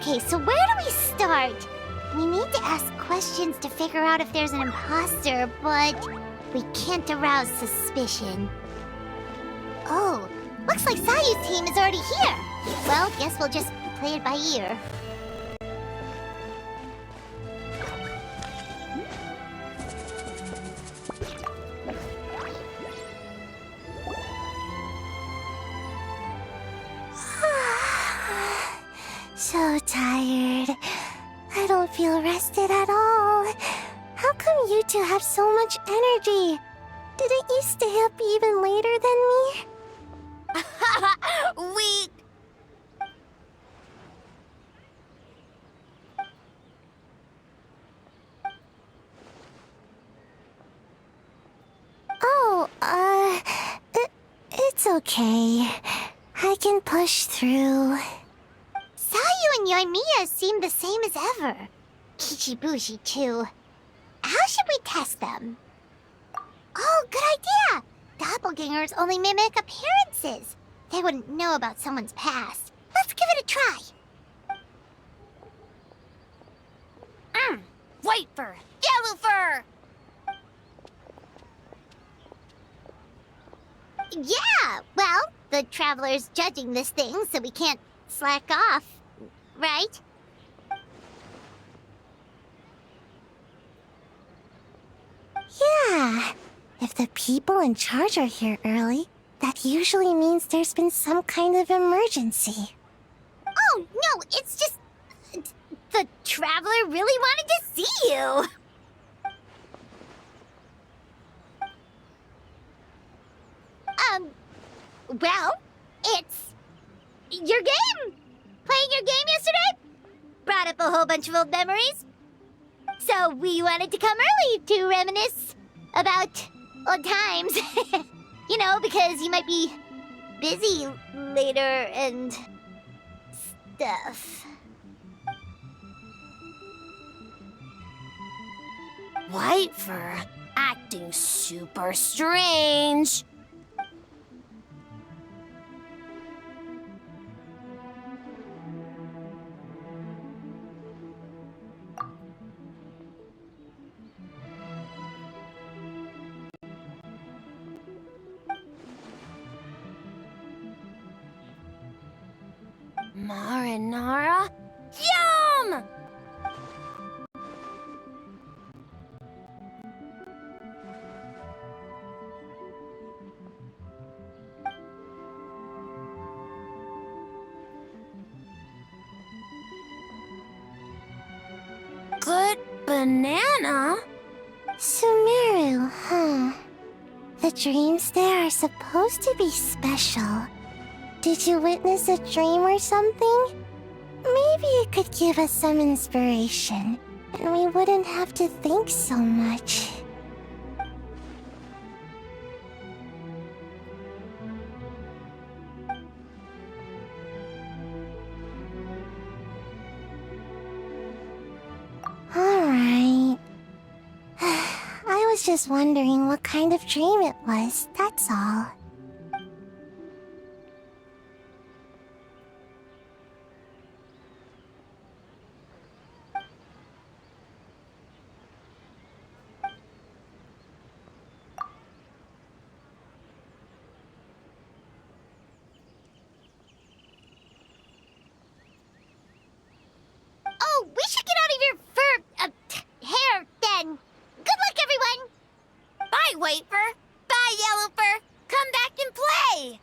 Okay, so where do we start? We need to ask questions to figure out if there's an imposter, but we can't arouse suspicion. Oh, looks like Sayu's team is already here. Well, guess we'll just play it by ear. So tired. I don't feel rested at all. How come you two have so much energy? Didn't you stay up even later than me? Oh, it's okay. I can push through. Sayu and Yoimiya seem the same as ever. Kichibushi, too. How should we test them? Oh, good idea! Doppelgangers only mimic appearances. They wouldn't know about someone's past. Let's give it a try. White fur! Yellow fur! Yeah, well, the Traveler's judging this thing, so we can't slack off, right? Yeah, if the people in charge are here early, that usually means there's been some kind of emergency. Oh, no, it's just... the Traveler really wanted to see you! Well, it's... your game! Playing your game yesterday? Brought up a whole bunch of old memories. So we wanted to come early to reminisce about old times. You know, because you might be busy later and stuff. White fur, acting super strange. Marinara? Yum! Good banana? Sumeru, huh? The dreams there are supposed to be special. Did you witness a dream or something? Maybe it could give us some inspiration, and we wouldn't have to think so much. Alright. I was just wondering what kind of dream it was, that's all. Oh, we should get out of your hair, then. Good luck, everyone! Bye, White fur. Bye, Yellow fur. Come back and play.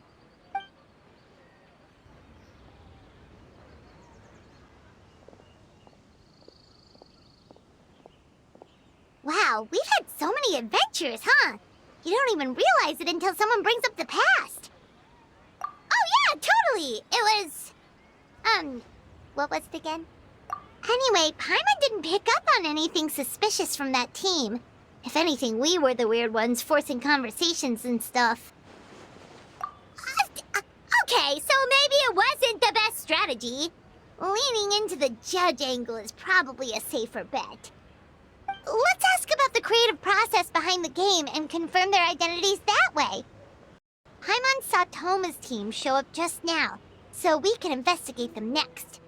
Wow, we've had so many adventures, huh? You don't even realize it until someone brings up the past. Oh yeah, totally! It was... what was it again? Anyway, Paimon didn't pick up on anything suspicious from that team. If anything, we were the weird ones forcing conversations and stuff. Okay, so maybe it wasn't the best strategy. Leaning into the judge angle is probably a safer bet. Let's ask about the creative process behind the game and confirm their identities that way. Paimon saw Toma's team show up just now, so we can investigate them next.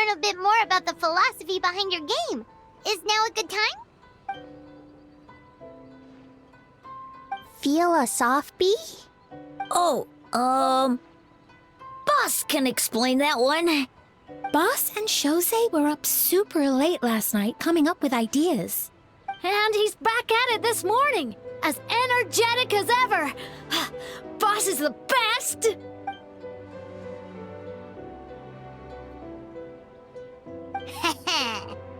learn a bit more about the philosophy behind your game. Is now a good time? Philosophy? Oh, Boss can explain that one. Boss and Shosei were up super late last night coming up with ideas. And he's back at it this morning, as energetic as ever. Boss is the best!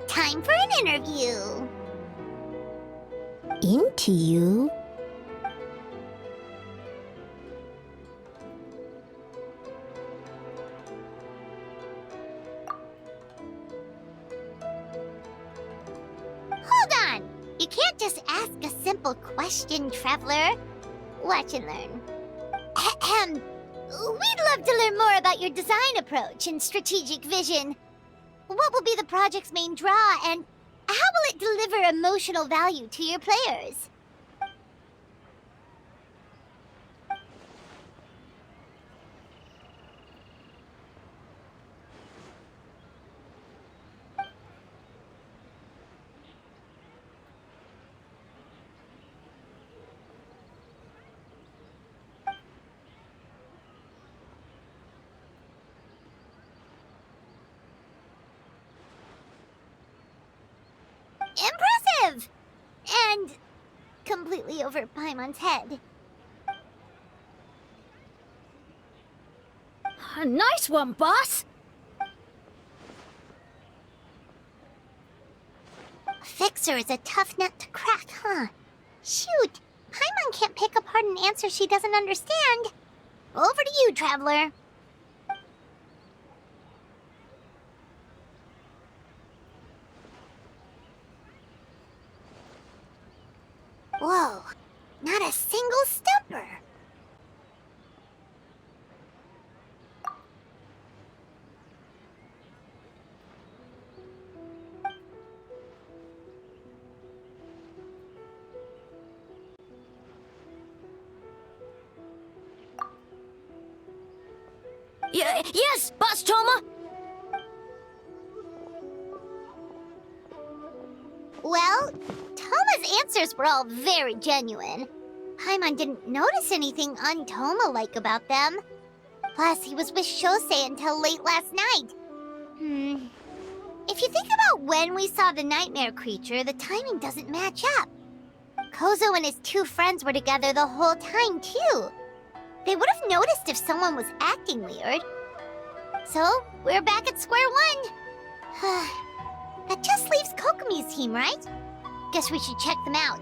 Time for an interview. Into you? Hold on! You can't just ask a simple question, traveler. Watch and learn. Ahem. We'd love to learn more about your design approach and strategic vision. What will be the project's main draw, and how will it deliver emotional value to your players? Impressive! And completely over Paimon's head. Nice one, Boss! Fixer is a tough nut to crack, huh? Shoot! Paimon can't pick apart an answer she doesn't understand. Over to you, traveler. Whoa, not a single stumper. Yes, Boss Toma! Well, Toma's answers were all very genuine. Paimon didn't notice anything un-Toma-like about them. Plus, he was with Shosei until late last night. If you think about when we saw the nightmare creature, the timing doesn't match up. Kozo and his two friends were together the whole time, too. They would have noticed if someone was acting weird. So, we're back at square one. That just leaves Kokomi's team, right? Guess we should check them out.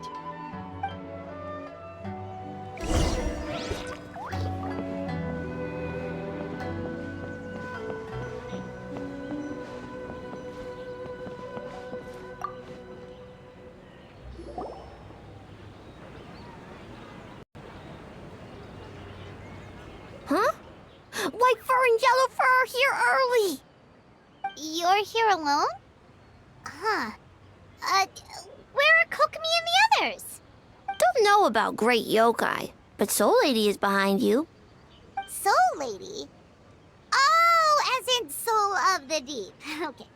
Huh? White Fur and Yellow Fur are here early! You're here alone? Huh. Where are Kokomi and the others? Don't know about Great Yokai, but Soul Lady is behind you. Soul Lady? Oh, as in Soul of the Deep. Okay.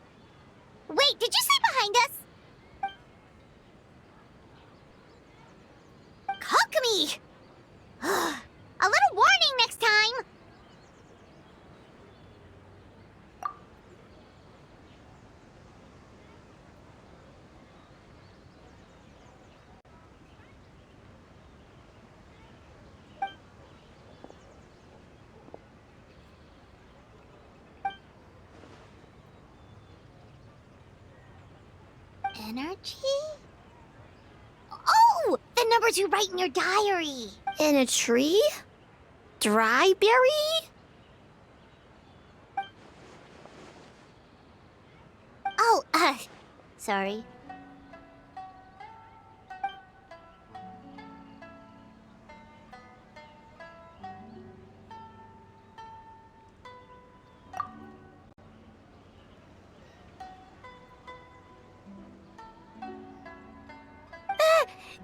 Wait, did you say behind us? Kokomi! A little warning next time! Energy? Oh! The numbers you write in your diary! In a tree? Dry berry? Oh, sorry.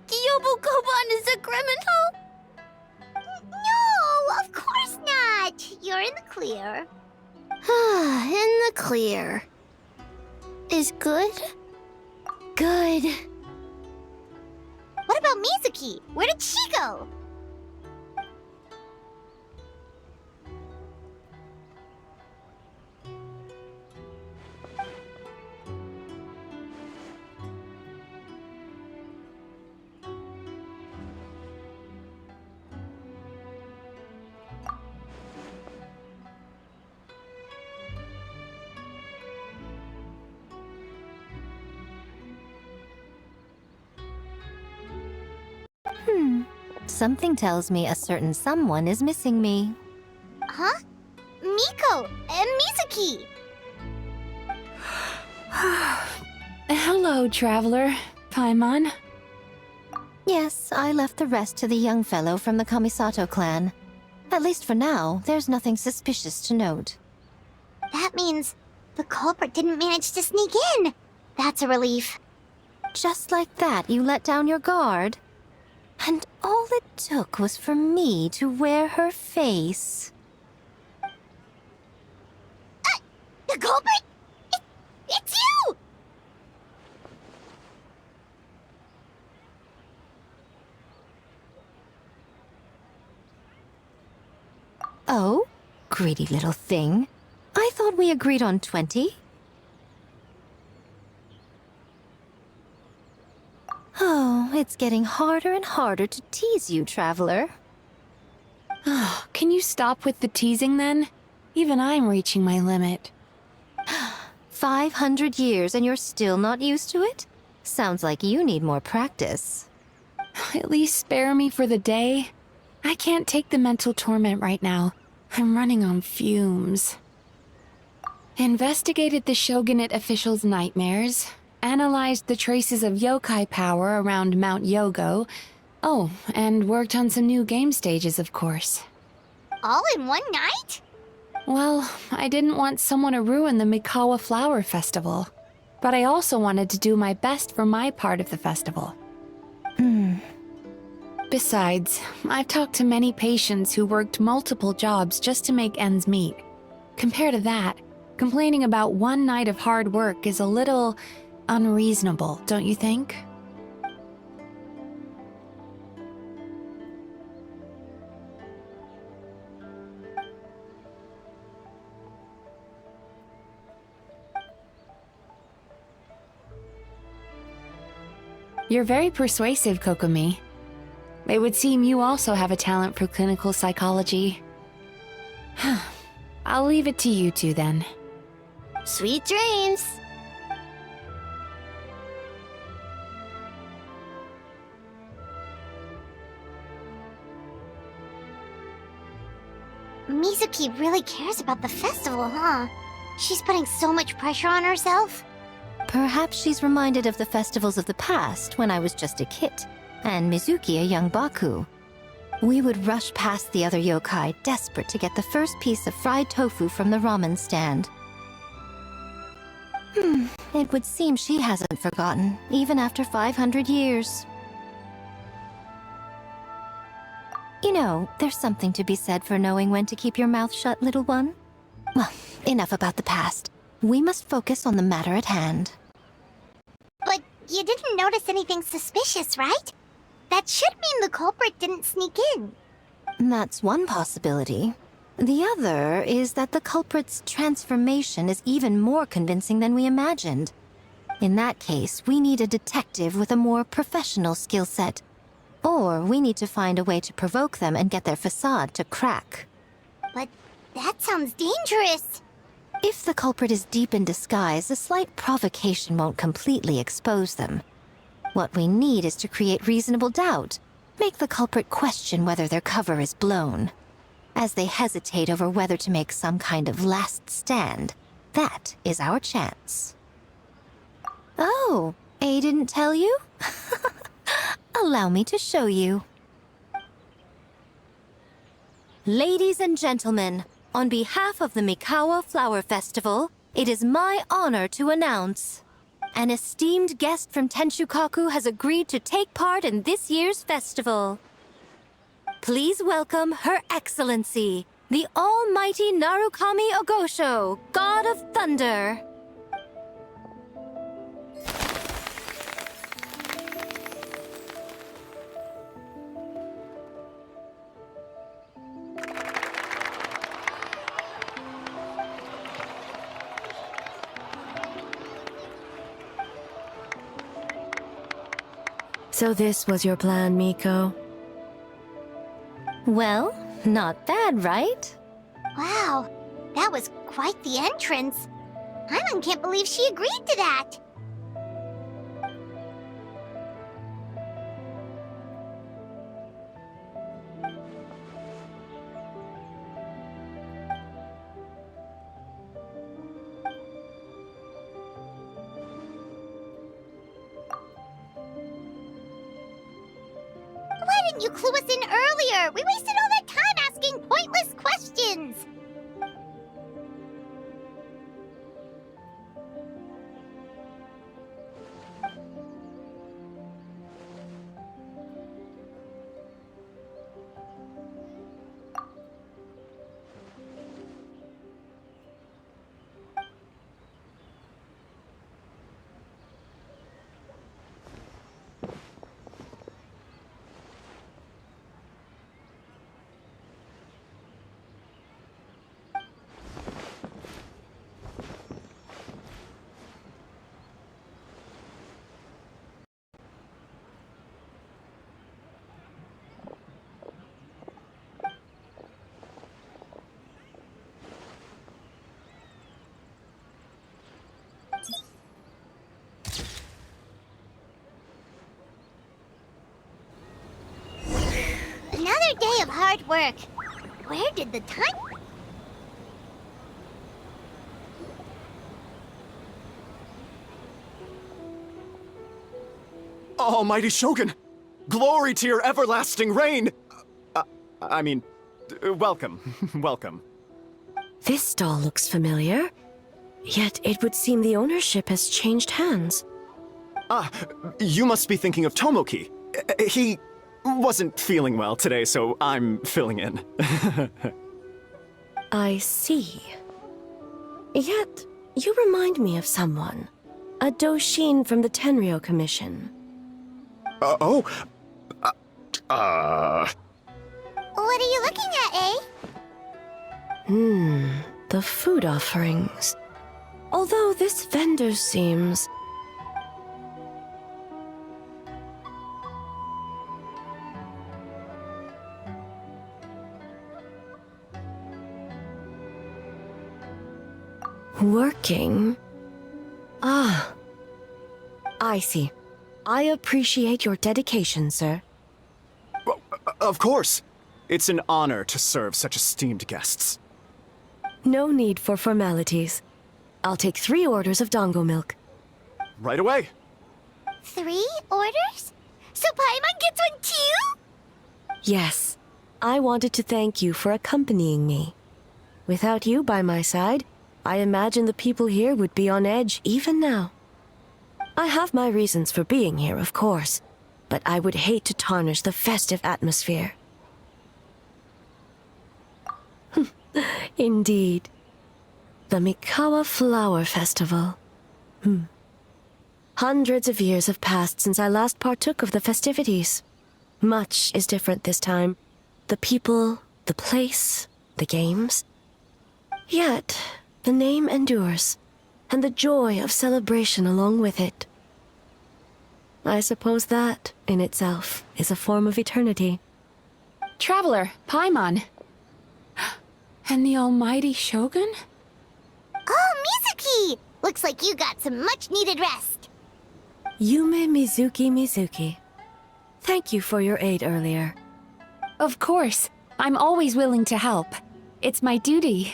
Yobo-Koban is a criminal? No, of course not! You're in the clear. In the clear. is good? Good. What about Mizuki? Where did she go? Something tells me a certain someone is missing me. Huh? Miko and Mizuki! Hello, traveler. Paimon. Yes, I left the rest to the young fellow from the Kamisato clan. At least for now, there's nothing suspicious to note. That means the culprit didn't manage to sneak in. That's a relief. Just like that, you let down your guard? And all it took was for me to wear her face. The culprit? It's you! Oh? Greedy little thing. I thought we agreed on 20. Oh, it's getting harder and harder to tease you, traveler. Can you stop with the teasing then? Even I'm reaching my limit. 500 years and you're still not used to it? Sounds like you need more practice. At least spare me for the day. I can't take the mental torment right now. I'm running on fumes. Investigated the Shogunate officials' nightmares. Analyzed the traces of yokai power around Mount Yogo. Oh, and worked on some new game stages, of course. All in one night? Well, I didn't want someone to ruin the Mikawa Flower Festival. But I also wanted to do my best for my part of the festival. Besides, I've talked to many patients who worked multiple jobs just to make ends meet. Compared to that, complaining about one night of hard work is a little unreasonable, don't you think? You're very persuasive, Kokomi. It would seem you also have a talent for clinical psychology. I'll leave it to you two then. Sweet dreams! Mizuki really cares about the festival, huh? She's putting so much pressure on herself. Perhaps she's reminded of the festivals of the past when I was just a kid, and Mizuki a young Baku. We would rush past the other yokai, desperate to get the first piece of fried tofu from the ramen stand. It would seem she hasn't forgotten, even after 500 years. You know, there's something to be said for knowing when to keep your mouth shut, little one. Well, enough about the past. We must focus on the matter at hand. But you didn't notice anything suspicious, right? That should mean the culprit didn't sneak in. That's one possibility. The other is that the culprit's transformation is even more convincing than we imagined. In that case, we need a detective with a more professional skill set. Or we need to find a way to provoke them and get their facade to crack. But that sounds dangerous. If the culprit is deep in disguise, a slight provocation won't completely expose them. What we need is to create reasonable doubt. Make the culprit question whether their cover is blown. As they hesitate over whether to make some kind of last stand, that is our chance. Oh, A didn't tell you? Allow me to show you. Ladies and gentlemen, on behalf of the Mikawa Flower Festival, it is my honor to announce an esteemed guest from Tenshukaku has agreed to take part in this year's festival. Please welcome Her Excellency, the Almighty Narukami Ogosho, God of Thunder. So this was your plan, Miko? Well, not bad, right? Wow, that was quite the entrance. Paimon can't believe she agreed to that. Why didn't you clue us in earlier? We wasted all that time asking pointless questions. Another day of hard work. Where did the time... Almighty Shogun! Glory to your everlasting reign! Welcome. Welcome. This stall looks familiar. Yet it would seem the ownership has changed hands. Ah, you must be thinking of Tomoki. He wasn't feeling well today, so I'm filling in. I see. Yet, you remind me of someone. A Doshin from the Tenryo Commission. What are you looking at, eh? The food offerings. Although this vendor seems... working? Ah. I see. I appreciate your dedication, sir. Well, of course. It's an honor to serve such esteemed guests. No need for formalities. I'll take 3 orders of dongo milk. Right away. 3 orders? So Paimon gets one too? Yes. I wanted to thank you for accompanying me. Without you by my side, I imagine the people here would be on edge even now. I have my reasons for being here, of course, but I would hate to tarnish the festive atmosphere. Indeed. The Mikawa Flower Festival. Hundreds of years have passed since I last partook of the festivities. Much is different this time. The people, the place, the games. Yet, the name endures, and the joy of celebration along with it. I suppose that, in itself, is a form of eternity. Traveler, Paimon. And the almighty Shogun? Oh, Mizuki! Looks like you got some much-needed rest. Yume Mizuki. Thank you for your aid earlier. Of course. I'm always willing to help. It's my duty.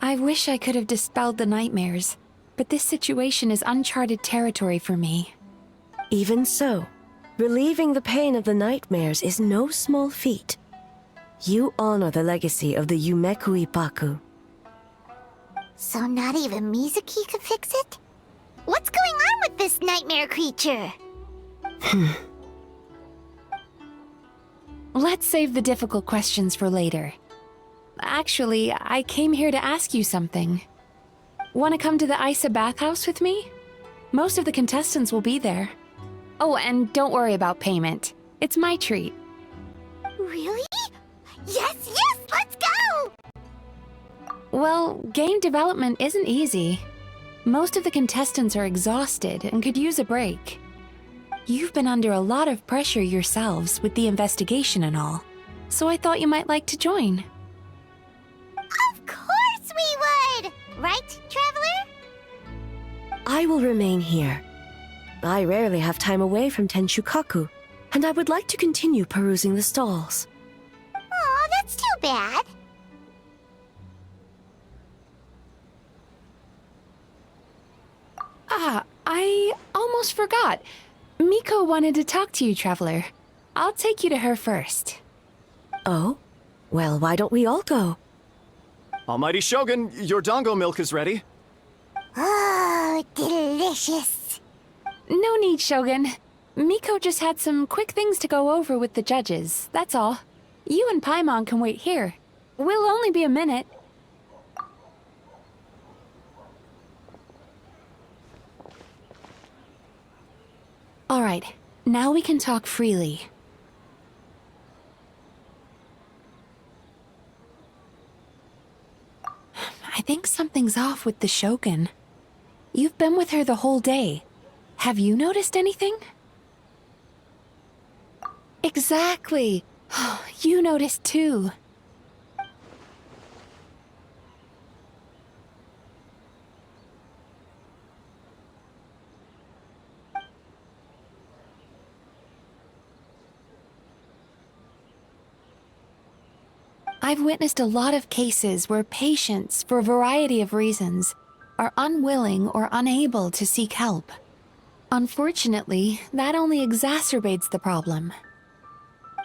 I wish I could have dispelled the nightmares, but this situation is uncharted territory for me. Even so, relieving the pain of the nightmares is no small feat. You honor the legacy of the Yumeku Ippaku. So not even Mizuki could fix it? What's going on with this nightmare creature? Let's save the difficult questions for later. Actually, I came here to ask you something. Want to come to the Isa bathhouse with me? Most of the contestants will be there. Oh, and don't worry about payment. It's my treat. Really? Yes, let's go! Well, game development isn't easy. Most of the contestants are exhausted and could use a break. You've been under a lot of pressure yourselves with the investigation and all, so I thought you might like to join. Of course we would! Right, Traveler? I will remain here. I rarely have time away from Tenshukaku, and I would like to continue perusing the stalls. Aw, that's too bad. Ah, I almost forgot. Miko wanted to talk to you, Traveler. I'll take you to her first. Oh? Well, why don't we all go? Almighty Shogun, your dango milk is ready. Oh, delicious. No need, Shogun. Miko just had some quick things to go over with the judges, that's all. You and Paimon can wait here. We'll only be a minute. All right, now we can talk freely. I think something's off with the Shogun. You've been with her the whole day. Have you noticed anything? Exactly. You noticed too. I've witnessed a lot of cases where patients, for a variety of reasons, are unwilling or unable to seek help. Unfortunately, that only exacerbates the problem.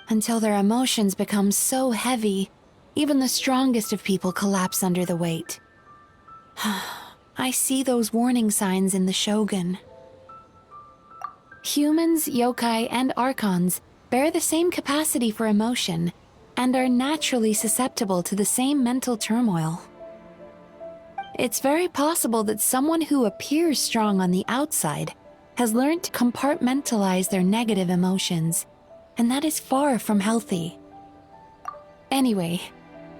Until their emotions become so heavy, even the strongest of people collapse under the weight. I see those warning signs in the Shogun. Humans, yokai, and archons bear the same capacity for emotion and are naturally susceptible to the same mental turmoil. It's very possible that someone who appears strong on the outside has learned to compartmentalize their negative emotions, and that is far from healthy. Anyway,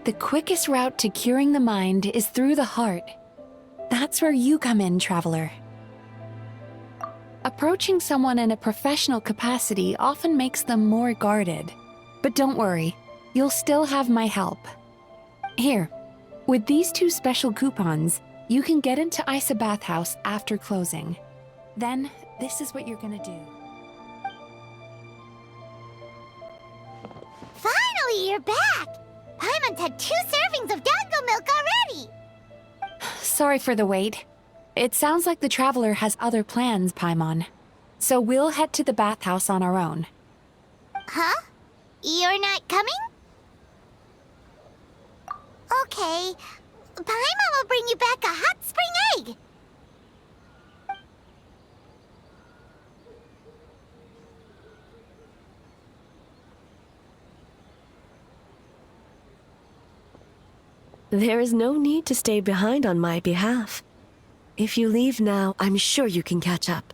the quickest route to curing the mind is through the heart. That's where you come in, Traveler. Approaching someone in a professional capacity often makes them more guarded. But don't worry, you'll still have my help. Here, with these 2 special coupons, you can get into Isa Bathhouse after closing. Then, this is what you're gonna do. Finally, you're back! Paimon's had 2 servings of dango milk already! Sorry for the wait. It sounds like the Traveler has other plans, Paimon. So we'll head to the bathhouse on our own. Huh? You're not coming? Okay. Paimon will bring you back a hot spring egg! There is no need to stay behind on my behalf. If you leave now, I'm sure you can catch up.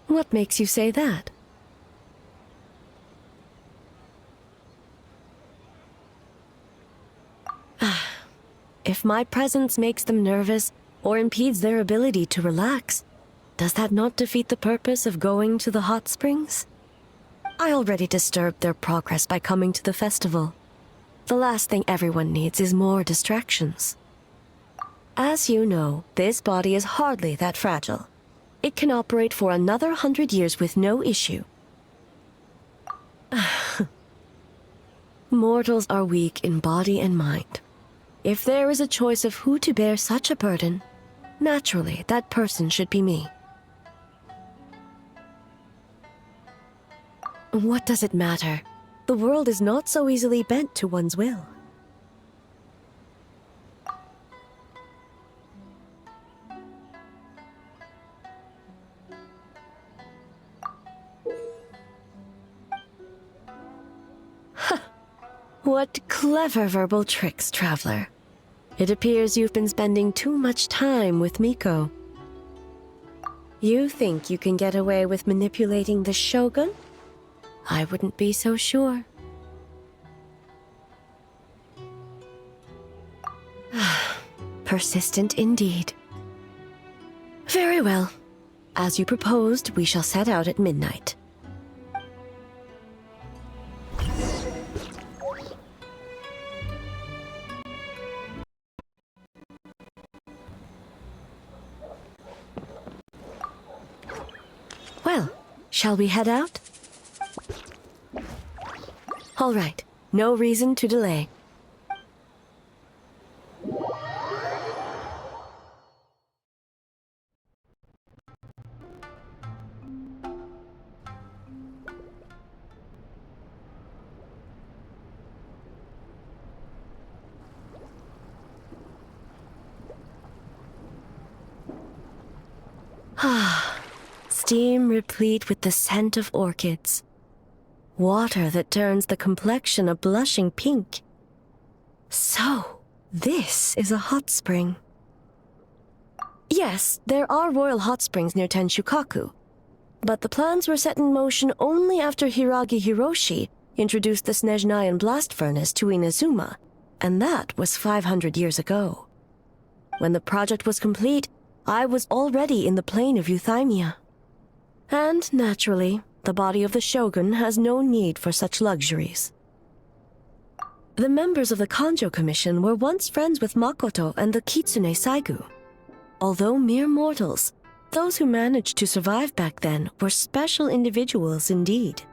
What makes you say that? If my presence makes them nervous or impedes their ability to relax, does that not defeat the purpose of going to the hot springs? I already disturbed their progress by coming to the festival. The last thing everyone needs is more distractions. As you know, this body is hardly that fragile. It can operate for another 100 years with no issue. Mortals are weak in body and mind. If there is a choice of who to bear such a burden, naturally that person should be me. What does it matter? The world is not so easily bent to one's will. What clever verbal tricks, Traveler. It appears you've been spending too much time with Miko. You think you can get away with manipulating the Shogun? I wouldn't be so sure. Persistent indeed. Very well. As you proposed, we shall set out at midnight. Well, shall we head out? All right, no reason to delay. Steam replete with the scent of orchids. Water that turns the complexion a blushing pink. So, this is a hot spring. Yes, there are royal hot springs near Tenshukaku, but the plans were set in motion only after Hiragi Hiroshi introduced the Snezhnayan blast furnace to Inazuma, and that was 500 years ago. When the project was complete, I was already in the plain of Euthymia. And, naturally, the body of the shogun has no need for such luxuries. The members of the Kanjo Commission were once friends with Makoto and the Kitsune Saigu. Although mere mortals, those who managed to survive back then were special individuals indeed.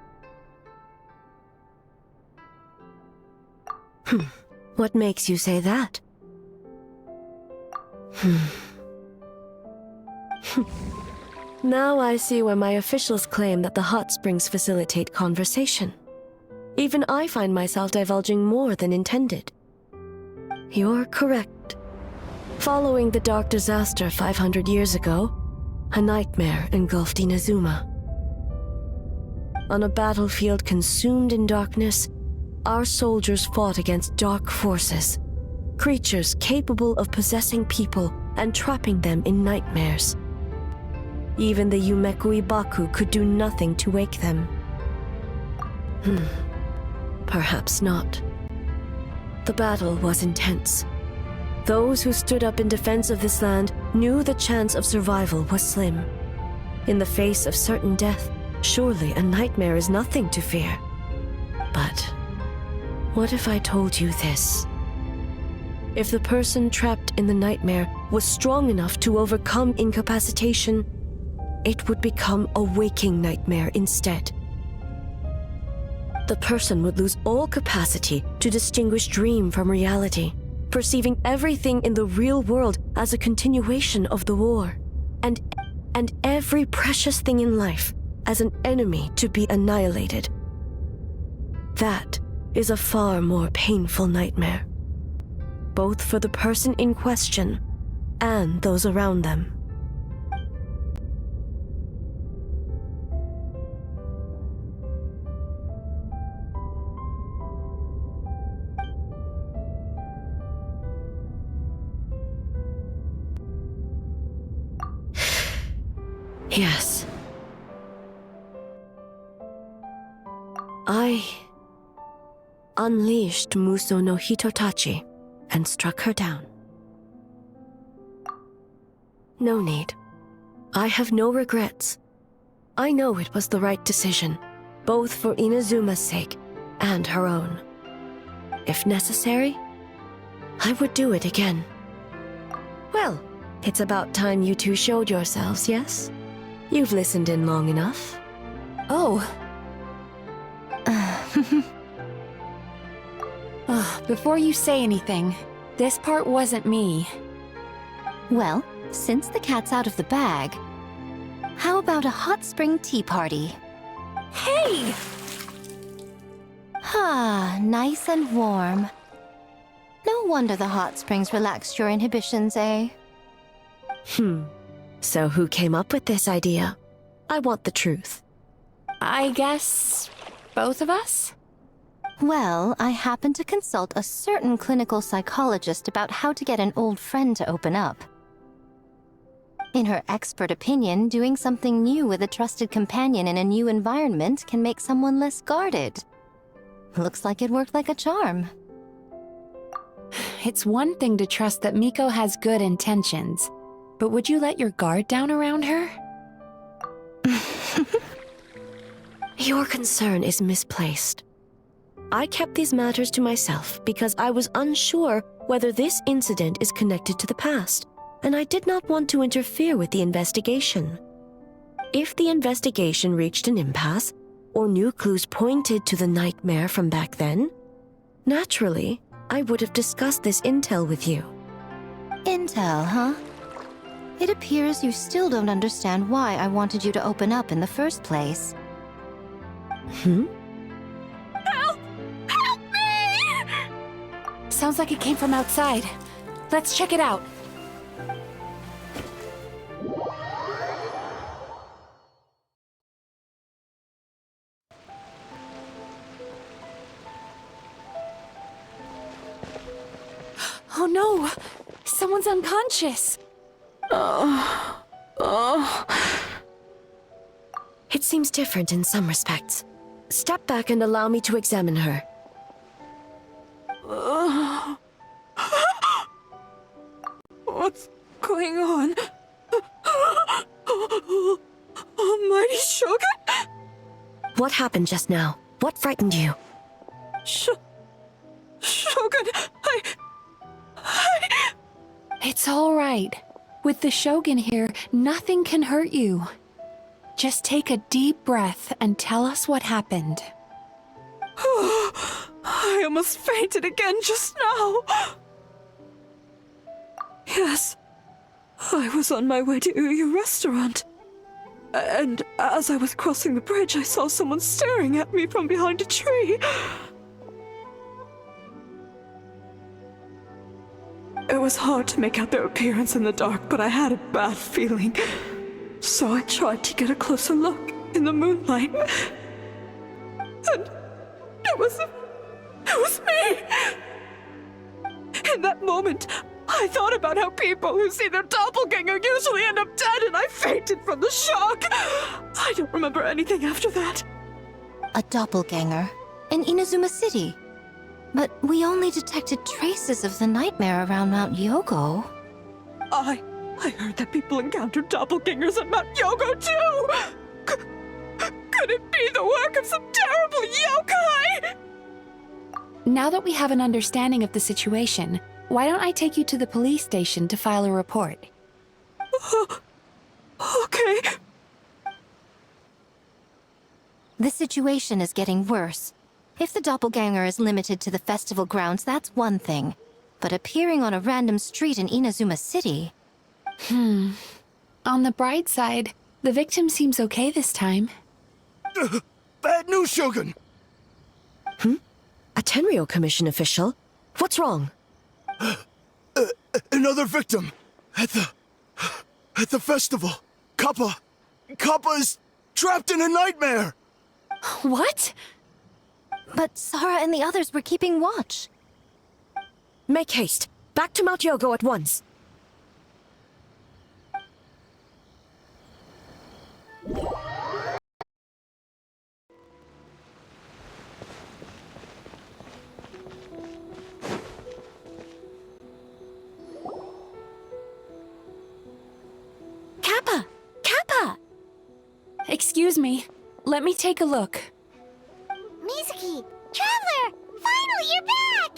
What makes you say that? Now I see why my officials claim that the hot springs facilitate conversation. Even I find myself divulging more than intended. You're correct. Following the dark disaster 500 years ago, a nightmare engulfed Inazuma. On a battlefield consumed in darkness, our soldiers fought against dark forces, creatures capable of possessing people and trapping them in nightmares. Even the Yumeku Ibaku could do nothing to wake them. Perhaps not. The battle was intense. Those who stood up in defense of this land knew the chance of survival was slim. In the face of certain death, surely a nightmare is nothing to fear. But what if I told you this? If the person trapped in the nightmare was strong enough to overcome incapacitation, it would become a waking nightmare instead. The person would lose all capacity to distinguish dream from reality, perceiving everything in the real world as a continuation of the war, and every precious thing in life as an enemy to be annihilated. That is a far more painful nightmare, both for the person in question and those around them. Yes. I unleashed Muso no Hitotachi and struck her down. No need. I have no regrets. I know it was the right decision, both for Inazuma's sake and her own. If necessary, I would do it again. Well, it's about time you two showed yourselves, yes? You've listened in long enough. Oh. Before you say anything, this part wasn't me. Well, since the cat's out of the bag, how about a hot spring tea party? Hey! Nice and warm. No wonder the hot springs relaxed your inhibitions, eh? So who came up with this idea? I want the truth. I guess both of us? Well, I happened to consult a certain clinical psychologist about how to get an old friend to open up. In her expert opinion, doing something new with a trusted companion in a new environment can make someone less guarded. Looks like it worked like a charm. It's one thing to trust that Miko has good intentions, but would you let your guard down around her? Your concern is misplaced. I kept these matters to myself because I was unsure whether this incident is connected to the past, and I did not want to interfere with the investigation. If the investigation reached an impasse, or new clues pointed to the nightmare from back then, naturally, I would have discussed this intel with you. Intel, huh? It appears you still don't understand why I wanted you to open up in the first place. Sounds like it came from outside. Let's check it out. Oh no! Someone's unconscious! It seems different in some respects. Step back and allow me to examine her. What's going on? Almighty Shogun? What happened just now? What frightened you? Shogun, It's all right. With the Shogun here, nothing can hurt you. Just take a deep breath and tell us what happened. I almost fainted again just now. Yes, I was on my way to your restaurant. And as I was crossing the bridge, I saw someone staring at me from behind a tree. It was hard to make out their appearance in the dark, but I had a bad feeling. So I tried to get a closer look in the moonlight. And it was me! In that moment, I thought about how people who see their doppelganger usually end up dead, and I fainted from the shock. I don't remember anything after that. A doppelganger in Inazuma City. But we only detected traces of the nightmare around Mount Yogo. I heard that people encountered doppelgangers at Mount Yogo too! Could it be the work of some terrible yokai? Now that we have an understanding of the situation, why don't I take you to the police station to file a report? Okay. The situation is getting worse. If the doppelganger is limited to the festival grounds, that's one thing. But appearing on a random street in Inazuma City... On the bright side, the victim seems okay this time. Bad news, Shogun! A Tenryo Commission official? What's wrong? Another victim! At the festival! Kappa is trapped in a nightmare! What? But Sara and the others were keeping watch. Make haste. Back to Mount Yogo at once. Kappa! Kappa! Excuse me. Let me take a look. Mizuki! Traveler! Finally, you're back!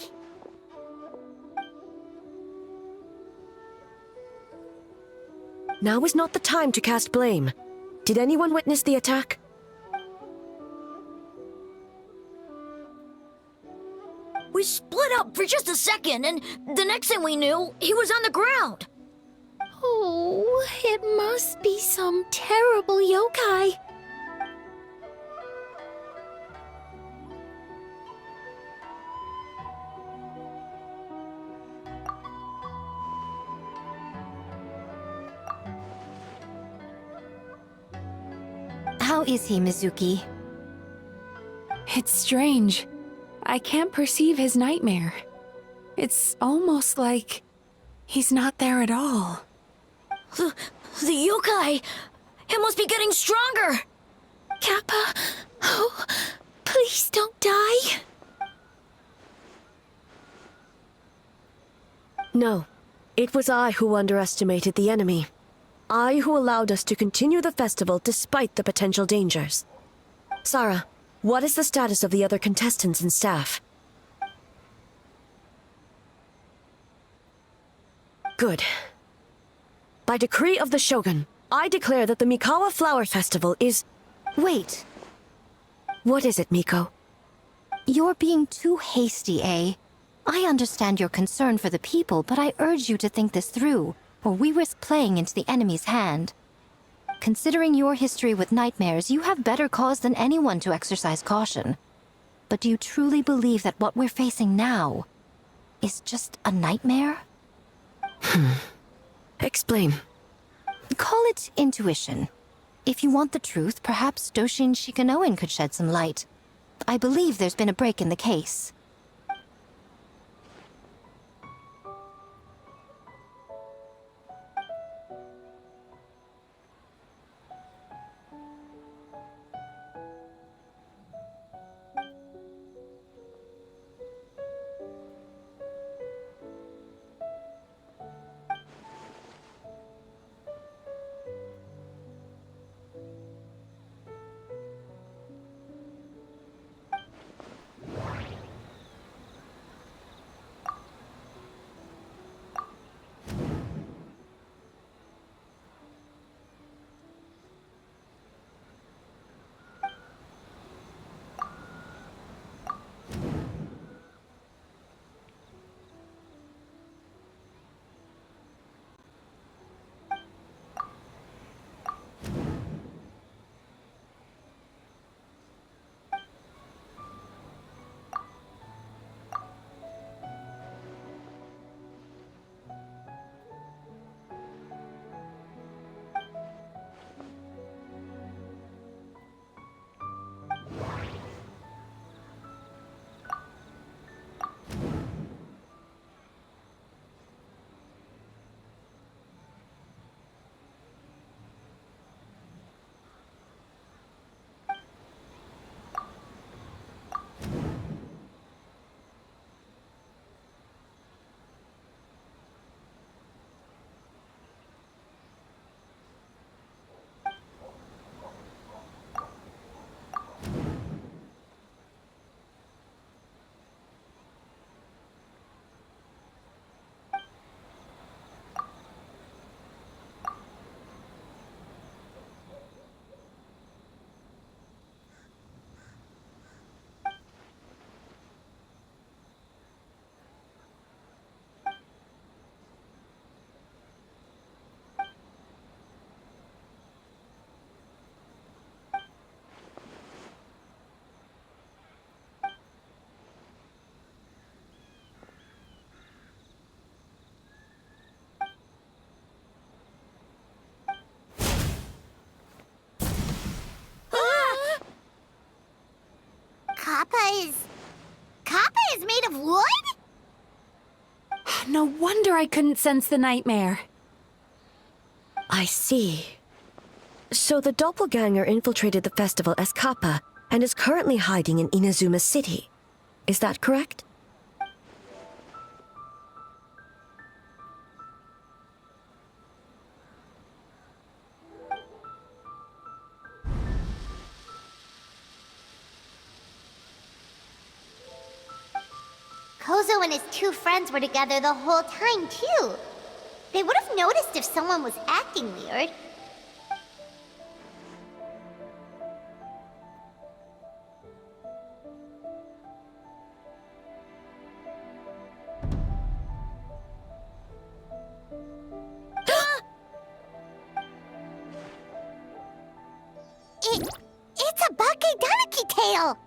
Now is not the time to cast blame. Did anyone witness the attack? We split up for just a second, and the next thing we knew, he was on the ground. Oh, it must be some terrible yokai. How is he, Mizuki? It's strange. I can't perceive his nightmare. It's almost like he's not there at all. The yokai! It must be getting stronger! Kappa, oh, please don't die. No. It was I who underestimated the enemy. I who allowed us to continue the festival despite the potential dangers. Sarah, what is the status of the other contestants and staff? Good. By decree of the Shogun, I declare that the Mikawa Flower Festival is... Wait, What is it, Miko? you're being too hasty, eh? I understand your concern for the people, but I urge you to think this through, or we risk playing into the enemy's hand. Considering your history with nightmares, you have better cause than anyone to exercise caution. But do you truly believe that what we're facing now is just a nightmare? Explain. Call it intuition. If you want the truth, perhaps Doshin Shikanoen could shed some light. I believe there's been a break in the case. Kappa is made of wood? No wonder I couldn't sense the nightmare. I see. So the doppelganger infiltrated the festival as Kappa and is currently hiding in Inazuma City. Is that correct? Kozo and his two friends were together the whole time, too. They would have noticed if someone was acting weird. It's a Bakedanaki tail!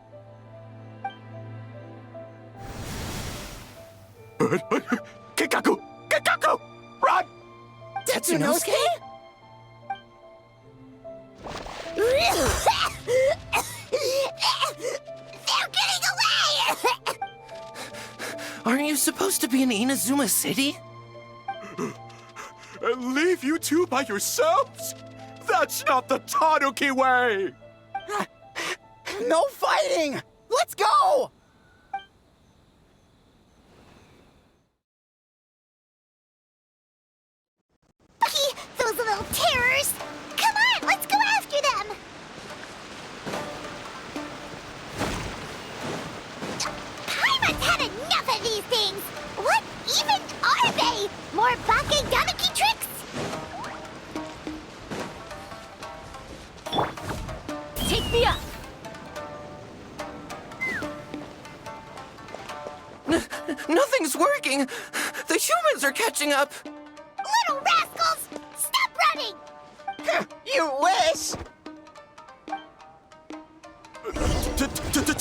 Kikaku! Kikaku! Run! Tetsunosuke? They're getting away! Aren't you supposed to be in Inazuma City? And leave you two by yourselves? That's not the Tanuki way! No fighting! Let's go! Bucky, those little terrorists! Yeah. Nothing's working. The humans are catching up. Little rascals! Stop running! You wish!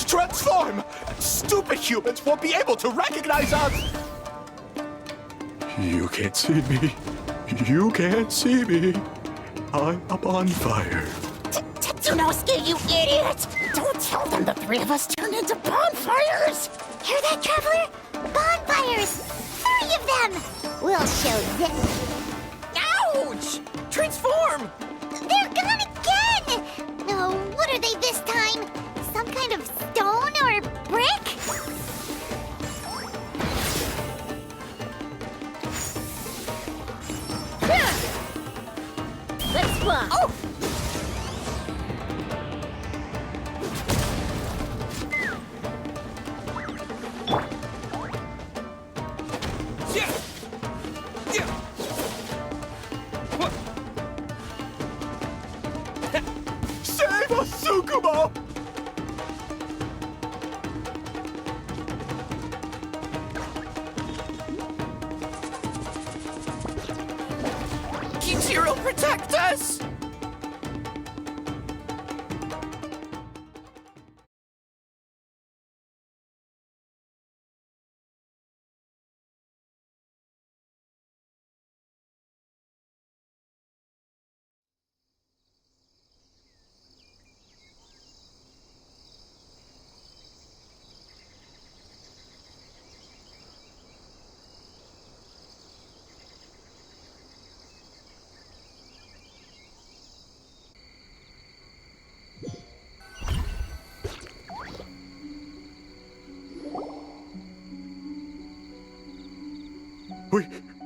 Transform! Stupid humans won't be able to recognize us! You can't see me. You can't see me. I'm up on fire. Tetsunosuke, you idiot! Don't tell them the three of us turned into bonfires! Hear that, Traveler? Bonfires! 3 of them! We'll show them. Ouch! Transform! They're gone again! No, what are they this time? Some kind of stone or brick? Let's fly. Oh! Yeah! Yeah! What? Save us, Tsukumo! Kichiro, protect us!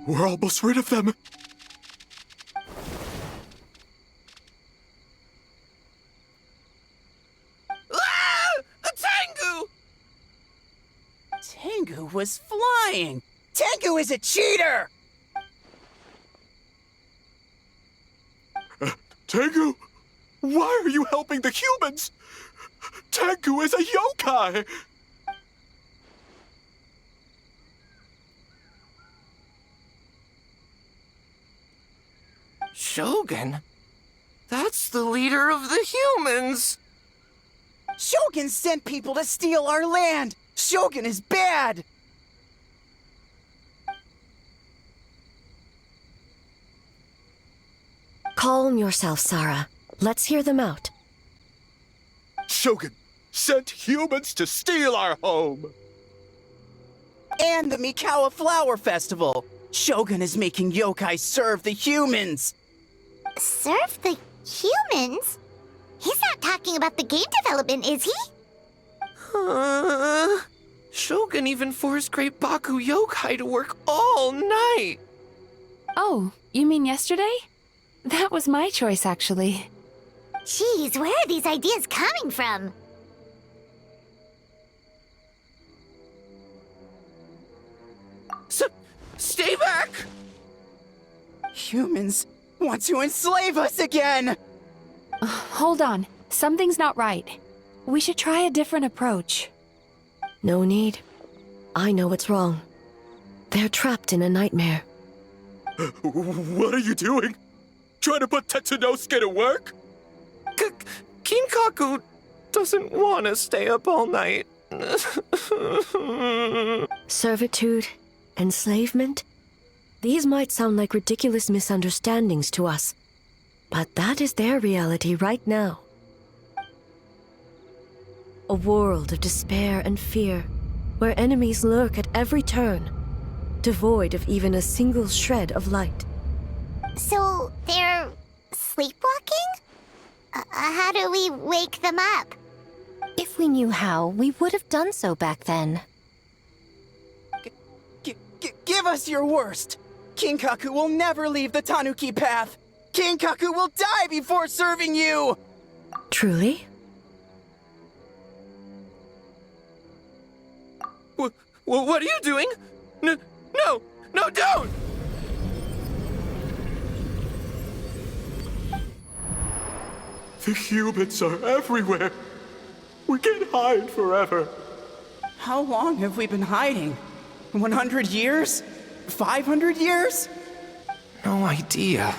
We're almost rid of them. Ah! A Tengu! Tengu was flying! Tengu is a cheater! Tengu, why are you helping the humans? Tengu is a yokai. Shogun? That's the leader of the humans! Shogun sent people to steal our land! Shogun is bad! Calm yourself, Sarah. Let's hear them out. Shogun sent humans to steal our home. And the Mikawa Flower Festival! Shogun is making yokai serve the humans! Serve the humans? He's not talking about the game development, is he? Shogun even forced Great Baku Yokai to work all night! Oh, you mean yesterday? That was my choice, actually. Jeez, where are these ideas coming from? Stay back! Humans want to enslave us again! Hold on. Something's not right. We should try a different approach. No need. I know what's wrong. They're trapped in a nightmare. What are you doing? Trying to put Tetsunosuke to work? Kinkaku doesn't want to stay up all night. Servitude, enslavement? These might sound like ridiculous misunderstandings to us, but that is their reality right now. A world of despair and fear, where enemies lurk at every turn, devoid of even a single shred of light. So, they're sleepwalking? How do we wake them up? If we knew how, we would have done so back then. Give us your worst! Kinkaku will never leave the Tanuki path! Kinkaku will die before serving you! Truly? What are you doing? No, don't! The humans are everywhere. We can't hide forever. How long have we been hiding? 100 years? 500 years? No idea.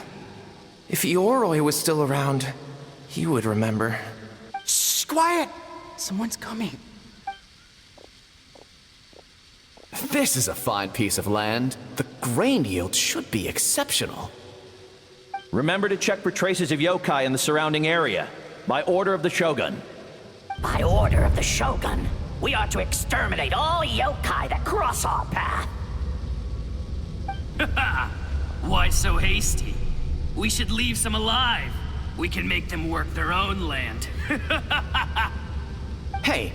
If Ioroi was still around, he would remember. Shh, quiet! Someone's coming. This is a fine piece of land. The grain yield should be exceptional. Remember to check for traces of yokai in the surrounding area. By order of the Shogun. By order of the Shogun, we are to exterminate all yokai that cross our path. Why so hasty? We should leave some alive. We can make them work their own land. Hey,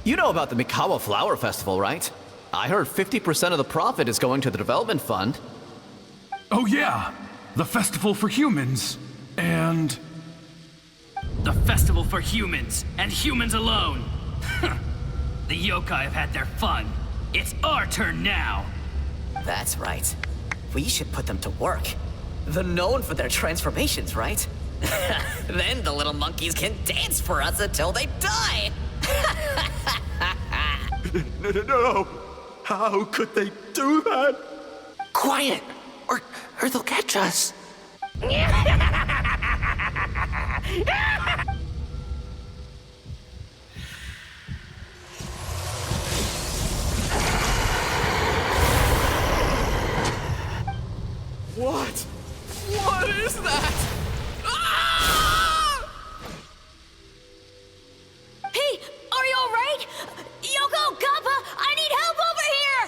you know about the Mikawa Flower Festival, right? I heard 50% of the profit is going to the development fund. Oh yeah, the festival for humans. And... The festival for humans, and humans alone. The yokai have had their fun. It's our turn now. That's right. We should put them to work. They're known for their transformations, right? Then the little monkeys can dance for us until they die! No! How could they do that? Quiet, or they'll catch us. What? What is that? Hey, are you alright? Yoko, Kappa, I need help over here!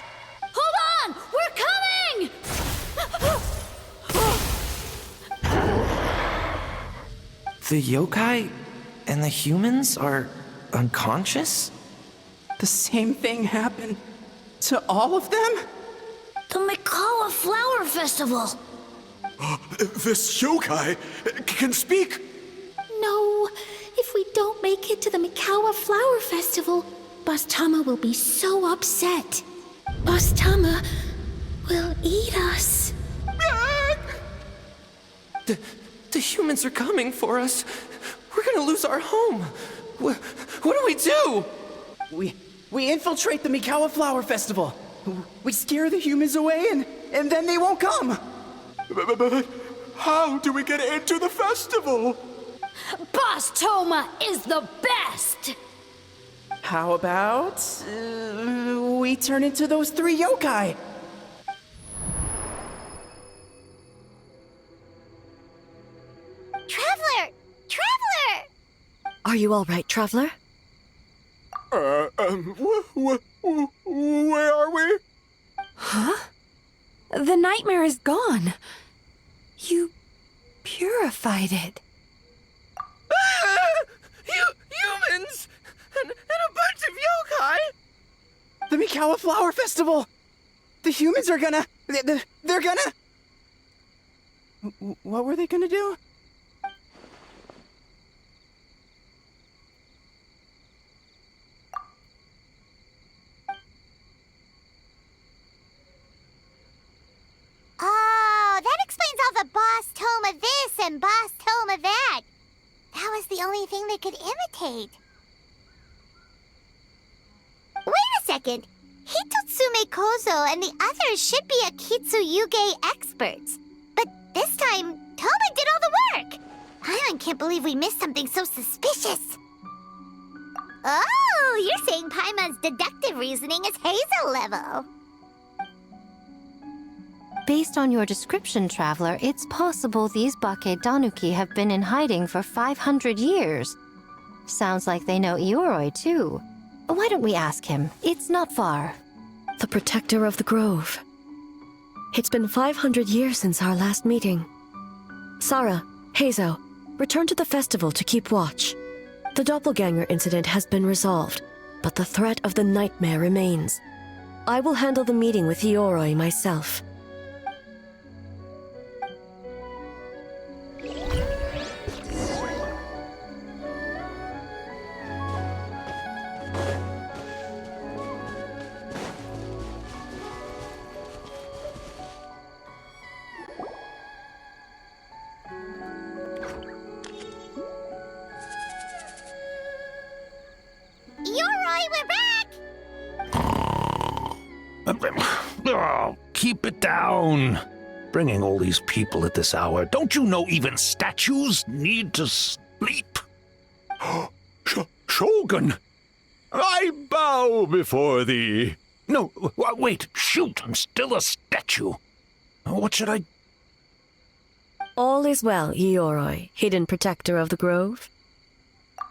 Hold on! We're coming! The yokai and the humans are unconscious? The same thing happened to all of them? The Mikawa Flower Festival! This yokai can speak! No, if we don't make it to the Mikawa Flower Festival, Boss Tama will be so upset. Boss Tama will eat us. The humans are coming for us. We're gonna lose our home. What do we do? We infiltrate the Mikawa Flower Festival. We scare the humans away and then they won't come. But how do we get into the festival? Boss Toma is the best! How about we turn into those 3 yokai? Traveler! Traveler! Are you all right, Traveler? Where are we? Huh? The nightmare is gone. You purified it. Humans! And a bunch of yokai! The Mikawa Flower Festival! The humans are gonna... They're gonna... What were they gonna do? Oh, that explains all the Boss Toma this and Boss Toma that. That was the only thing they could imitate. Wait a second. Hitotsume Kozo and the others should be Akitsuyuge experts. But this time, Toma did all the work. Paimon can't believe we missed something so suspicious. Oh, you're saying Paimon's deductive reasoning is Hazel level. Based on your description, Traveler, it's possible these Bake Danuki have been in hiding for 500 years. Sounds like they know Ioroi, too. Why don't we ask him? It's not far. The protector of the grove. It's been 500 years since our last meeting. Sarah, Heizo, return to the festival to keep watch. The doppelganger incident has been resolved, but the threat of the nightmare remains. I will handle the meeting with Ioroi myself. keep it down. Bringing all these people at this hour. Don't you know even statues need to sleep? Shogun! I bow before thee. No, wait, shoot, I'm still a statue. What should I... All is well, Ioroi, hidden protector of the grove.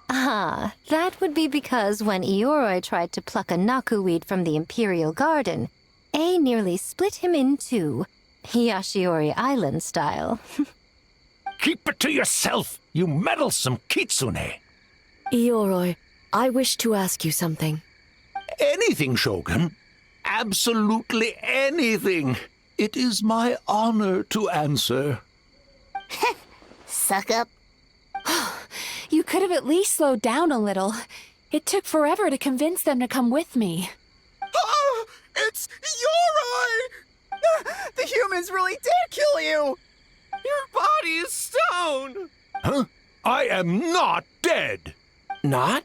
Ah, that would be because when Ioroi tried to pluck a naku weed from the Imperial Garden, A nearly split him in two, Yashiori Island style. Keep it to yourself, you meddlesome kitsune. Ioroi, I wish to ask you something. Anything, Shogun. Absolutely anything. It is my honor to answer. Suck up. You could have at least slowed down a little. It took forever to convince them to come with me. Oh, it's Ioroi! The humans really did kill you! Your body is stone! Huh? I am not dead! Not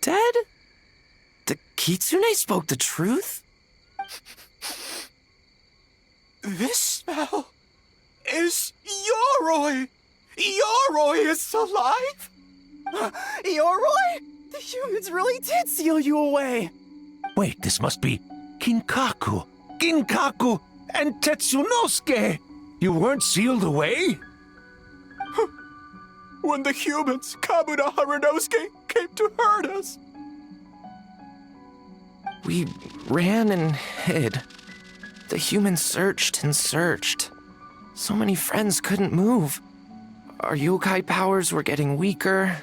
dead? The kitsune spoke the truth? This smell is Ioroi! Ioroi is alive? Ioroi? The humans really did seal you away! Wait, this must be Kinkaku, and Tetsunosuke! You weren't sealed away? When the humans, Kabuna Harunosuke, came to hurt us. We ran and hid. The humans searched and searched. So many friends couldn't move. Our yokai powers were getting weaker.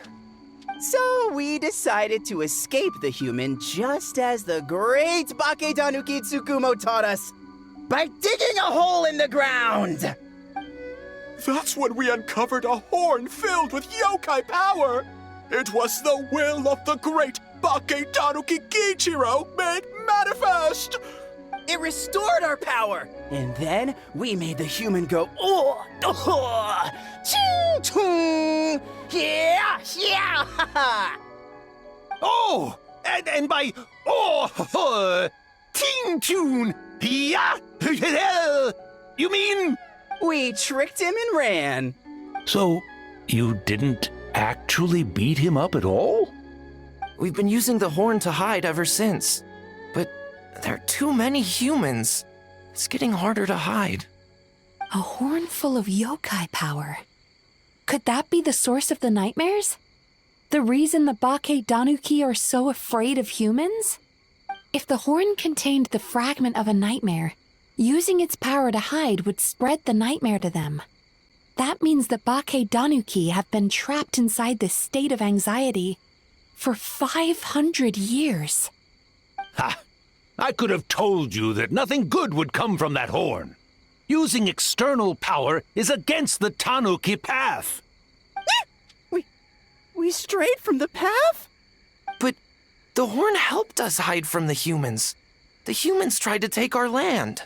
So we decided to escape the human just as the great Bakedanuki Tsukumo taught us, by digging a hole in the ground! That's when we uncovered a horn filled with yokai power. It was the will of the great Bakedanuki Kiichiro made manifest. It restored our power, and then we made the human go, oh, oh, ching, chung, yeah, yeah, ha, ha. Oh, and by ting tune, yeah, you mean? We tricked him and ran. So, you didn't actually beat him up at all? We've been using the horn to hide ever since. But there are too many humans. It's getting harder to hide. A horn full of yokai power. Could that be the source of the nightmares? The reason the Bakedanuki are so afraid of humans? If the horn contained the fragment of a nightmare, using its power to hide would spread the nightmare to them. That means the Bakedanuki have been trapped inside this state of anxiety for 500 years. Ha! I could have told you that nothing good would come from that horn. Using external power is against the Tanuki path. We strayed from the path? But the horn helped us hide from the humans. The humans tried to take our land.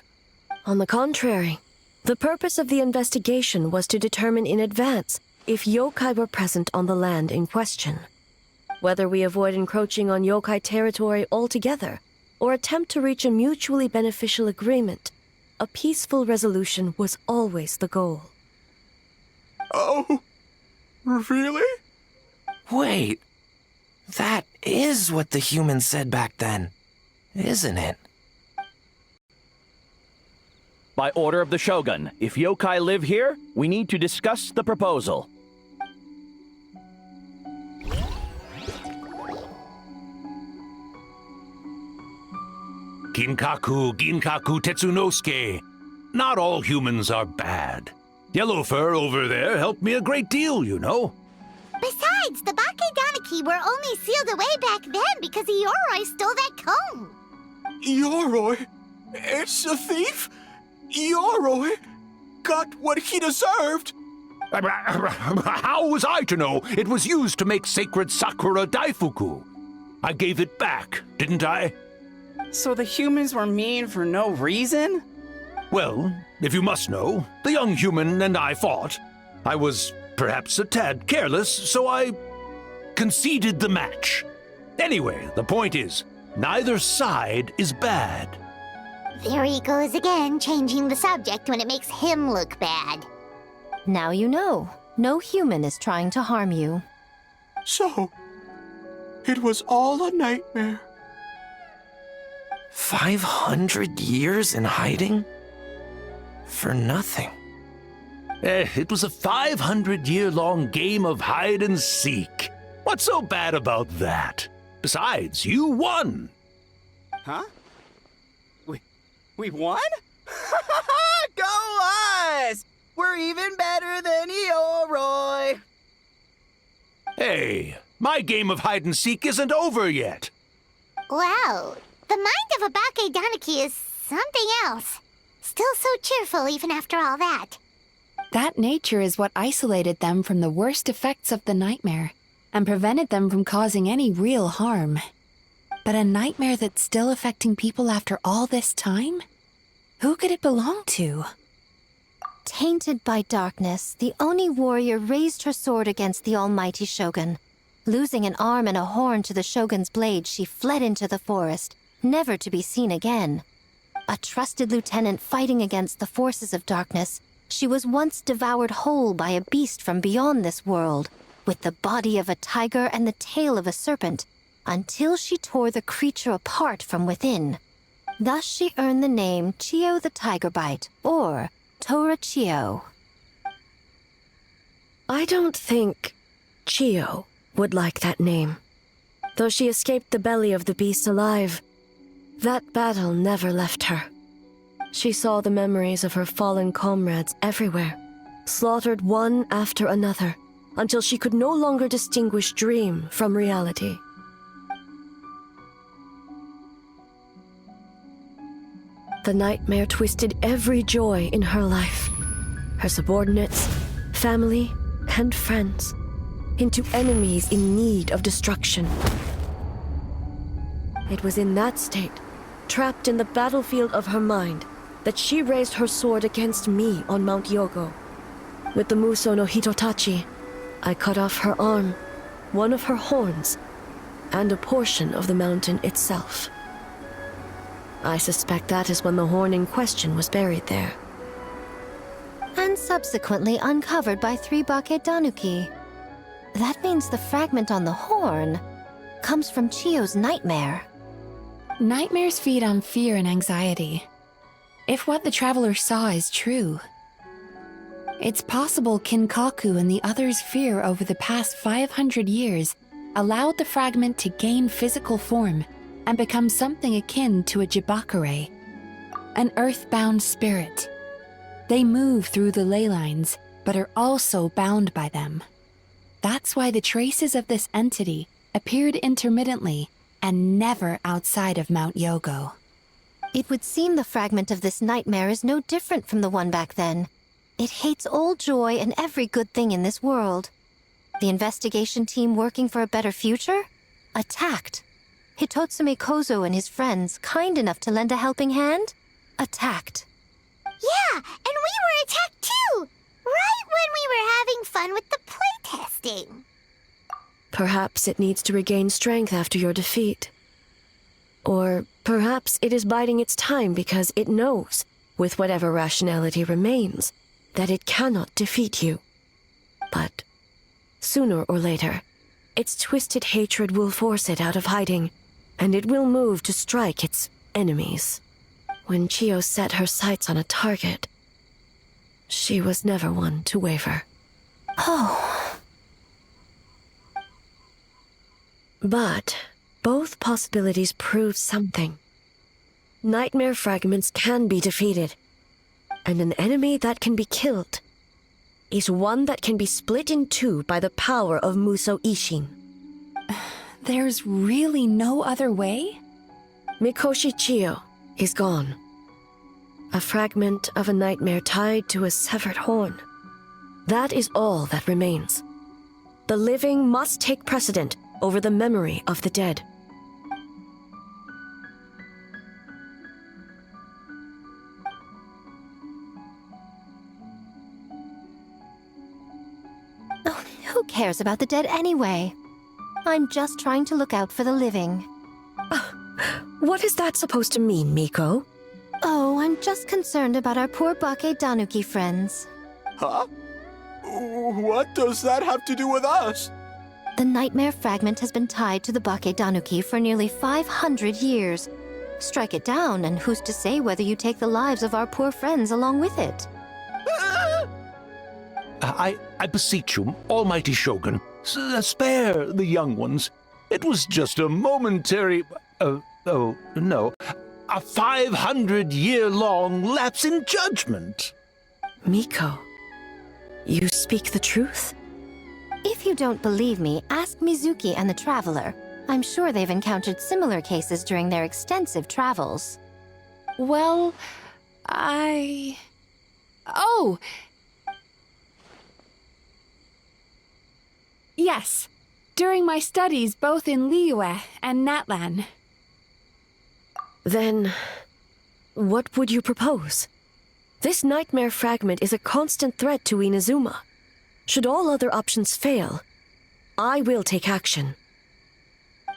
On the contrary, the purpose of the investigation was to determine in advance if yokai were present on the land in question. Whether we avoid encroaching on yokai territory altogether, or attempt to reach a mutually beneficial agreement, a peaceful resolution was always the goal. Oh, really? Wait, that is what the humans said back then, isn't it? By order of the Shogun, if yokai live here, we need to discuss the proposal. Ginkaku Tetsunosuke. Not all humans are bad. Yellowfur over there helped me a great deal, you know. Besides, the Bakedanuki were only sealed away back then because Ioroi stole that comb. Ioroi? It's a thief? Ioroi got what he deserved. How was I to know it was used to make sacred Sakura Daifuku? I gave it back, didn't I? So the humans were mean for no reason? Well, if you must know, the young human and I fought. I was perhaps a tad careless, so I conceded the match. Anyway, the point is, neither side is bad. There he goes again, changing the subject when it makes him look bad. Now you know. No human is trying to harm you. So, it was all a nightmare. 500 years in hiding? For nothing. It was a 500-year-long game of hide and seek. What's so bad about that? Besides, you won. Huh? We won? Go us! We're even better than Eoroi! Hey, my game of hide and seek isn't over yet. Wow, the mind of a Bake Danuki is something else. Still so cheerful even after all that. That nature is what isolated them from the worst effects of the nightmare and prevented them from causing any real harm. But a nightmare that's still affecting people after all this time? Who could it belong to? Tainted by darkness, the Oni warrior raised her sword against the almighty shogun. Losing an arm and a horn to the shogun's blade, she fled into the forest, never to be seen again. A trusted lieutenant fighting against the forces of darkness, she was once devoured whole by a beast from beyond this world, with the body of a tiger and the tail of a serpent, until she tore the creature apart from within. Thus she earned the name Chiyo the Tigerbite, or Tora Chiyo. I don't think Chiyo would like that name. Though she escaped the belly of the beast alive, that battle never left her. She saw the memories of her fallen comrades everywhere, slaughtered one after another, until she could no longer distinguish dream from reality. The nightmare twisted every joy in her life, her subordinates, family, and friends, into enemies in need of destruction. It was in that state, trapped in the battlefield of her mind, that she raised her sword against me on Mount Yogo. With the Muso no Hitotachi, I cut off her arm, one of her horns, and a portion of the mountain itself. I suspect that is when the horn in question was buried there. And subsequently uncovered by 3 Bake Danuki. That means the fragment on the horn comes from Chiyo's nightmare. Nightmares feed on fear and anxiety. If what the traveler saw is true, it's possible Kinkaku and the others' fear over the past 500 years allowed the fragment to gain physical form and become something akin to a Jibakure, an earthbound spirit. They move through the ley lines, but are also bound by them. That's why the traces of this entity appeared intermittently and never outside of Mount Yogo. It would seem the fragment of this nightmare is no different from the one back then. It hates all joy and every good thing in this world. The investigation team working for a better future? Attacked. Hitotsume Kozo and his friends, kind enough to lend a helping hand? Attacked. Yeah, and we were attacked too! Right when we were having fun with the playtesting. Perhaps it needs to regain strength after your defeat. Or perhaps it is biding its time because it knows, with whatever rationality remains, that it cannot defeat you. But sooner or later, its twisted hatred will force it out of hiding, and it will move to strike its enemies. When Chiyo set her sights on a target, she was never one to waver. Oh. But both possibilities prove something. Nightmare fragments can be defeated, and an enemy that can be killed is one that can be split in two by the power of Muso Ishin. There's really no other way? Mikoshi Chiyo is gone. A fragment of a nightmare tied to a severed horn. That is all that remains. The living must take precedent over the memory of the dead. Oh, who cares about the dead anyway? I'm just trying to look out for the living. What is that supposed to mean, Miko? Oh, I'm just concerned about our poor Bake Tanuki friends. Huh? What does that have to do with us? The nightmare fragment has been tied to the Bake Tanuki for nearly 500 years. Strike it down, and who's to say whether you take the lives of our poor friends along with it? I beseech you, Almighty Shogun, spare the young ones. It was just a momentary... a 500-year-long lapse in judgment. Miko, you speak the truth? If you don't believe me, ask Mizuki and the Traveler. I'm sure they've encountered similar cases during their extensive travels. Well, Oh! Yes, during my studies both in Liyue and Natlan. Then, what would you propose? This nightmare fragment is a constant threat to Inazuma. Should all other options fail, I will take action.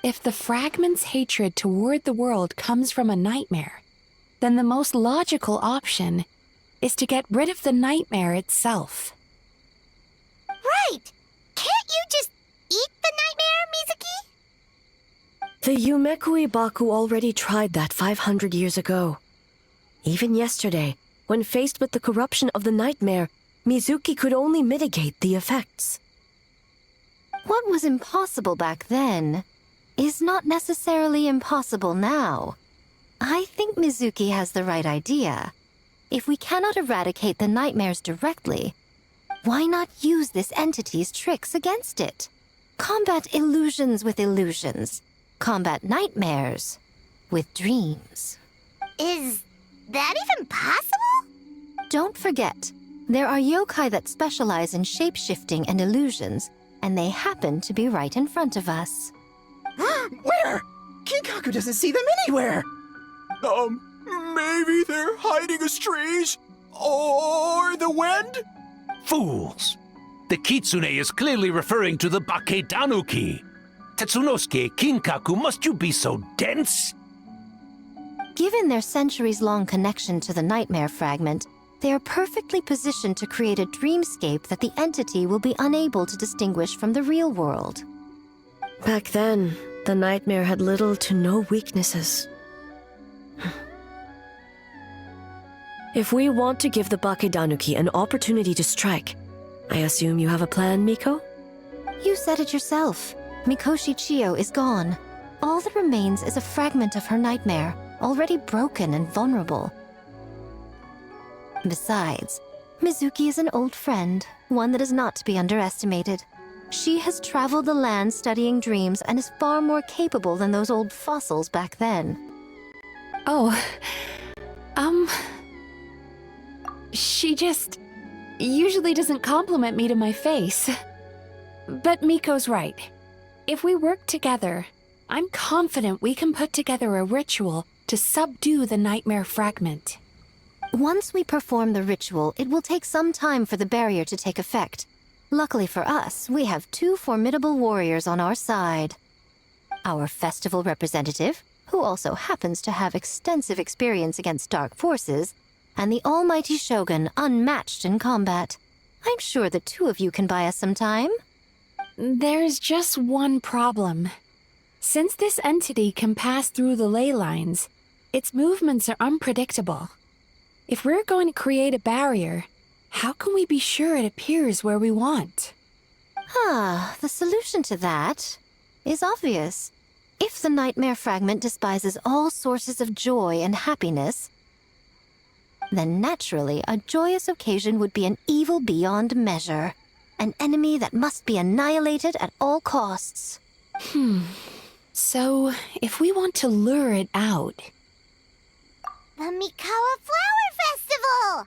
If the fragment's hatred toward the world comes from a nightmare, then the most logical option is to get rid of the nightmare itself. Right! Can't you just eat the nightmare, Mizuki? The Yumekui Baku already tried that 500 years ago. Even yesterday, when faced with the corruption of the nightmare, Mizuki could only mitigate the effects. What was impossible back then is not necessarily impossible now. I think Mizuki has the right idea. If we cannot eradicate the nightmares directly, why not use this entity's tricks against it? Combat illusions with illusions. Combat nightmares with dreams. Is that even possible? Don't forget, there are yokai that specialize in shape-shifting and illusions, and they happen to be right in front of us. Where? Kinkaku doesn't see them anywhere! Maybe they're hiding as trees? Or the wind? Fools! The Kitsune is clearly referring to the Bake Tanuki. Tetsunosuke, Kinkaku, must you be so dense? Given their centuries-long connection to the nightmare fragment, they are perfectly positioned to create a dreamscape that the entity will be unable to distinguish from the real world. Back then, the nightmare had little to no weaknesses. If we want to give the Bake Tanuki an opportunity to strike, I assume you have a plan, Miko? You said it yourself. Mikoshi Chiyo is gone. All that remains is a fragment of her nightmare, already broken and vulnerable. Besides, Mizuki is an old friend, one that is not to be underestimated. She has traveled the land studying dreams and is far more capable than those old fossils back then. She just usually doesn't compliment me to my face. But Miko's right. If we work together, I'm confident we can put together a ritual to subdue the nightmare fragment. Once we perform the ritual, it will take some time for the barrier to take effect. Luckily for us, we have two formidable warriors on our side. Our festival representative, who also happens to have extensive experience against dark forces, and the almighty Shogun, unmatched in combat. I'm sure the two of you can buy us some time. There's just one problem. Since this entity can pass through the ley lines, its movements are unpredictable. If we're going to create a barrier, how can we be sure it appears where we want? The solution to that is obvious. If the nightmare fragment despises all sources of joy and happiness, then naturally a joyous occasion would be an evil beyond measure. An enemy that must be annihilated at all costs. So, if we want to lure it out... The Mikawa Flower Festival!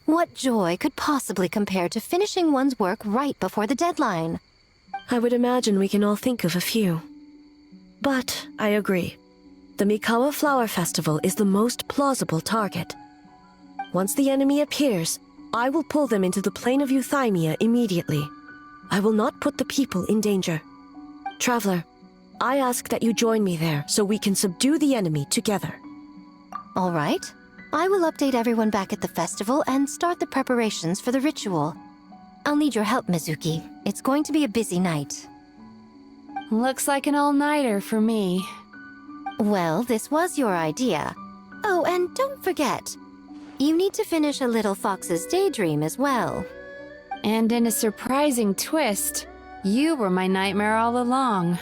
What joy could possibly compare to finishing one's work right before the deadline? I would imagine we can all think of a few. But I agree. The Mikawa Flower Festival is the most plausible target. Once the enemy appears, I will pull them into the plain of Euthymia immediately. I will not put the people in danger. Traveler, I ask that you join me there so we can subdue the enemy together. All right. I will update everyone back at the festival and start the preparations for the ritual. I'll need your help, Mizuki. It's going to be a busy night. Looks like an all-nighter for me. Well, this was your idea. Oh, and don't forget, you need to finish a little fox's daydream as well. And in a surprising twist, you were my nightmare all along.